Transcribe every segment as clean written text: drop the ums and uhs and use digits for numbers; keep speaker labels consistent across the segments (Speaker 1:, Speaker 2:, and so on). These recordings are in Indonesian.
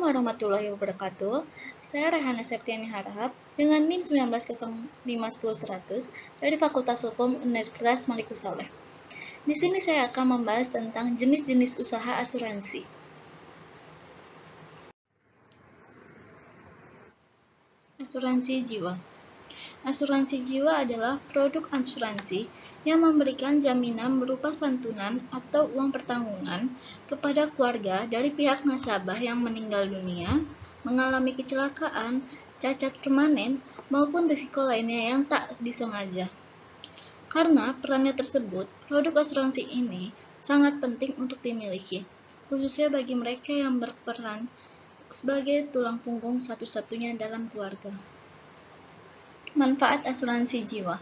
Speaker 1: warahmatullahi wabarakatuh. Saya Rehana Septiani Harahap dengan NIM 1905101 dari Fakultas Hukum Universitas Malikussaleh. Di sini saya akan membahas tentang jenis-jenis usaha asuransi. Asuransi jiwa. Asuransi jiwa adalah produk asuransi yang memberikan jaminan berupa santunan atau uang pertanggungan kepada keluarga dari pihak nasabah yang meninggal dunia, mengalami kecelakaan, cacat permanen, maupun risiko lainnya yang tak disengaja. Karena perannya tersebut, produk asuransi ini sangat penting untuk dimiliki, khususnya bagi mereka yang berperan sebagai tulang punggung satu-satunya dalam keluarga. Manfaat asuransi jiwa.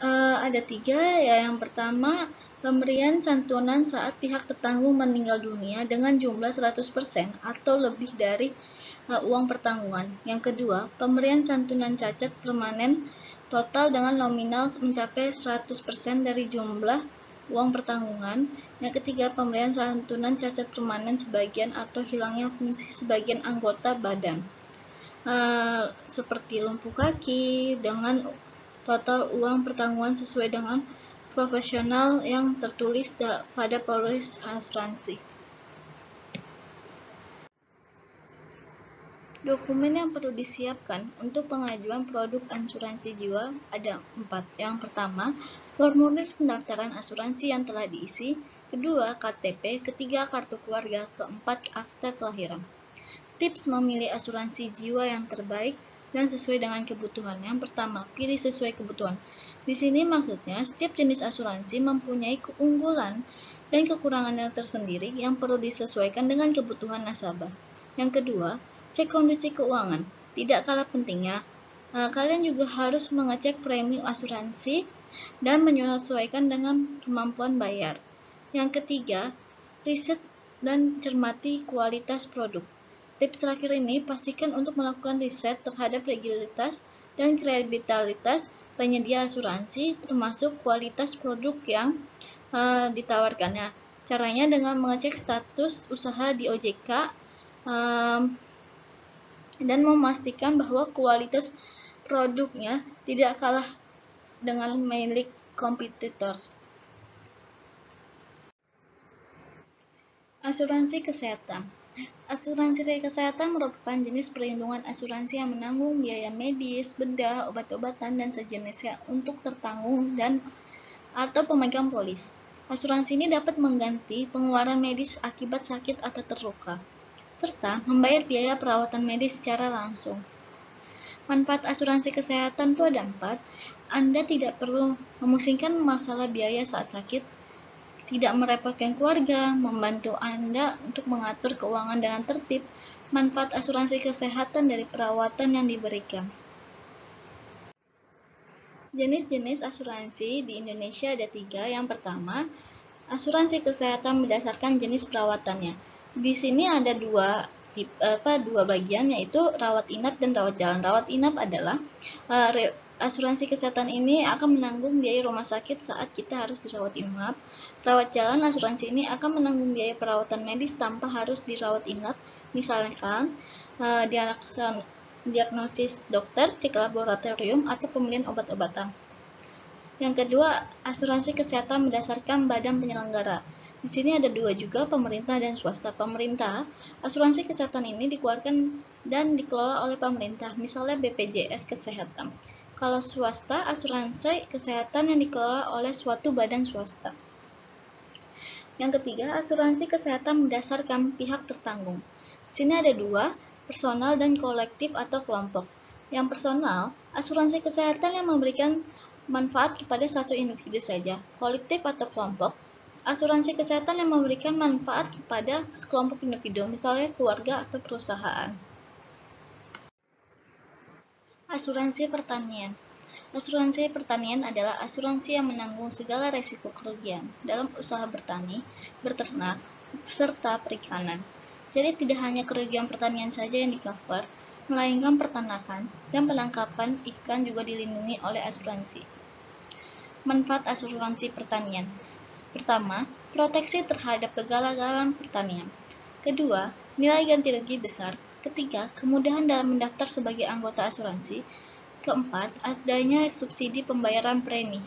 Speaker 1: Ada 3, ya. Yang pertama, pemberian santunan saat pihak tertanggung meninggal dunia dengan jumlah 100% atau lebih dari uang pertanggungan. Yang kedua, pemberian santunan cacat permanen total dengan nominal mencapai 100% dari jumlah uang pertanggungan. Yang ketiga, pemberian santunan cacat permanen sebagian atau hilangnya fungsi sebagian anggota badan, seperti lumpuh kaki, dengan total uang pertanggungan sesuai dengan profesional yang tertulis pada polis asuransi. Dokumen yang perlu disiapkan untuk pengajuan produk asuransi jiwa ada 4. Yang pertama, formulir pendaftaran asuransi yang telah diisi. Kedua, KTP. Ketiga, kartu keluarga. Keempat, akta kelahiran. Tips memilih asuransi jiwa yang terbaik dan sesuai dengan kebutuhan. Yang pertama, pilih sesuai kebutuhan. Di sini maksudnya setiap jenis asuransi mempunyai keunggulan dan kekurangannya tersendiri yang perlu disesuaikan dengan kebutuhan nasabah. Yang kedua, cek kondisi keuangan. Tidak kalah pentingnya, kalian juga harus mengecek premi asuransi dan menyesuaikan dengan kemampuan bayar. Yang ketiga, riset dan cermati kualitas produk. Tips terakhir ini, pastikan untuk melakukan riset terhadap legalitas dan kredibilitas penyedia asuransi, termasuk kualitas produk yang ditawarkannya. Caranya dengan mengecek status usaha di OJK dan memastikan bahwa kualitas produknya tidak kalah dengan milik kompetitor. Asuransi kesehatan. Asuransi kesehatan merupakan jenis perlindungan asuransi yang menanggung biaya medis, bedah, obat-obatan, dan sejenisnya untuk tertanggung dan atau pemegang polis. Asuransi ini dapat mengganti pengeluaran medis akibat sakit atau terluka, serta membayar biaya perawatan medis secara langsung. Manfaat asuransi kesehatan itu ada 4. Anda tidak perlu memusingkan masalah biaya saat sakit, tidak merepotkan keluarga, membantu Anda untuk mengatur keuangan dengan tertib. Manfaat asuransi kesehatan dari perawatan yang diberikan. Jenis-jenis asuransi di Indonesia ada 3. Yang pertama, asuransi kesehatan berdasarkan jenis perawatannya. Di sini ada dua bagian, yaitu rawat inap dan rawat jalan. Rawat inap adalah asuransi kesehatan ini akan menanggung biaya rumah sakit saat kita harus dirawat inap. Rawat jalan, asuransi ini akan menanggung biaya perawatan medis tanpa harus dirawat inap, misalkan diagnosis dokter, cek laboratorium, atau pembelian obat-obatan. Yang kedua, asuransi kesehatan berdasarkan badan penyelenggara. Di sini ada 2 juga, pemerintah dan swasta. Pemerintah, asuransi kesehatan ini dikeluarkan dan dikelola oleh pemerintah, misalnya BPJS Kesehatan. Kalau swasta, asuransi kesehatan yang dikelola oleh suatu badan swasta. Yang ketiga, asuransi kesehatan berdasarkan pihak tertanggung. Di sini ada 2, personal dan kolektif atau kelompok. Yang personal, asuransi kesehatan yang memberikan manfaat kepada satu individu saja. Kolektif atau kelompok, asuransi kesehatan yang memberikan manfaat kepada sekelompok individu, misalnya keluarga atau perusahaan. Asuransi pertanian. Asuransi pertanian adalah asuransi yang menanggung segala resiko kerugian dalam usaha bertani, beternak, serta perikanan. Jadi tidak hanya kerugian pertanian saja yang di-cover, melainkan peternakan dan penangkapan ikan juga dilindungi oleh asuransi. Manfaat asuransi pertanian. Pertama, proteksi terhadap kegagalan pertanian. Kedua, nilai ganti rugi besar. Ketiga, kemudahan dalam mendaftar sebagai anggota asuransi. Keempat, adanya subsidi pembayaran premi.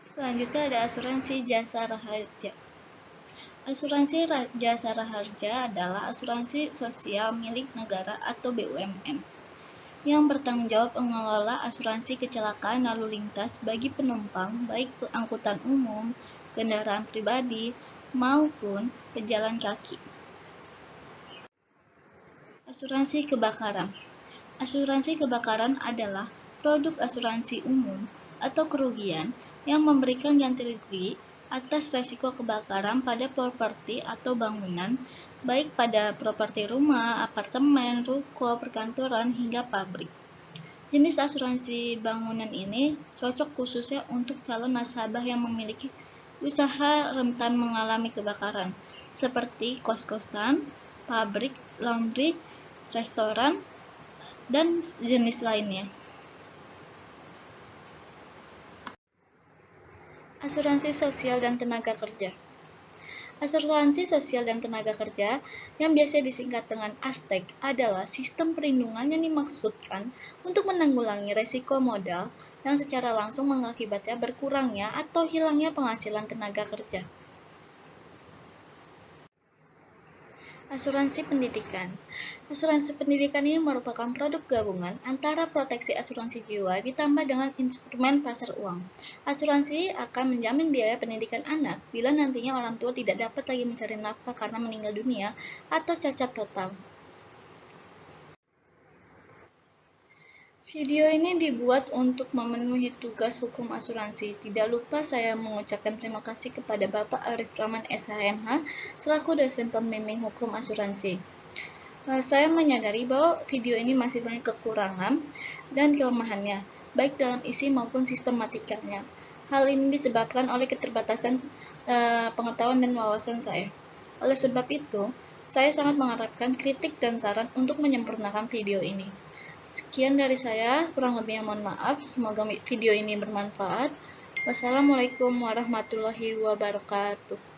Speaker 1: Selanjutnya ada asuransi jasa raharja. Asuransi jasa raharja adalah asuransi sosial milik negara atau BUMN yang bertanggung jawab mengelola asuransi kecelakaan lalu lintas bagi penumpang baik angkutan umum, kendaraan pribadi, maupun pejalan kaki. Asuransi kebakaran. Asuransi kebakaran adalah produk asuransi umum atau kerugian yang memberikan ganti rugi atas resiko kebakaran pada properti atau bangunan, baik pada properti rumah, apartemen, ruko, perkantoran, hingga pabrik. Jenis asuransi bangunan ini cocok khususnya untuk calon nasabah yang memiliki usaha rentan mengalami kebakaran, seperti kos-kosan, pabrik, laundry, restoran, dan jenis lainnya. Asuransi sosial dan tenaga kerja. Asuransi sosial dan tenaga kerja yang biasa disingkat dengan ASTEK adalah sistem perlindungan yang dimaksudkan untuk menanggulangi resiko modal yang secara langsung mengakibatkan berkurangnya atau hilangnya penghasilan tenaga kerja. Asuransi pendidikan. Asuransi pendidikan ini merupakan produk gabungan antara proteksi asuransi jiwa ditambah dengan instrumen pasar uang. Asuransi akan menjamin biaya pendidikan anak bila nantinya orang tua tidak dapat lagi mencari nafkah karena meninggal dunia atau cacat total. Video ini dibuat untuk memenuhi tugas hukum asuransi. Tidak lupa saya mengucapkan terima kasih kepada Bapak Arif Rahman SHMH selaku dosen pembimbing hukum asuransi. Saya menyadari bahwa video ini masih banyak kekurangan dan kelemahannya, baik dalam isi maupun sistematikanya. Hal ini disebabkan oleh keterbatasan pengetahuan dan wawasan saya. Oleh sebab itu, saya sangat mengharapkan kritik dan saran untuk menyempurnakan video ini. Sekian dari saya, kurang lebihnya mohon maaf. Semoga video ini bermanfaat. Wassalamualaikum warahmatullahi wabarakatuh.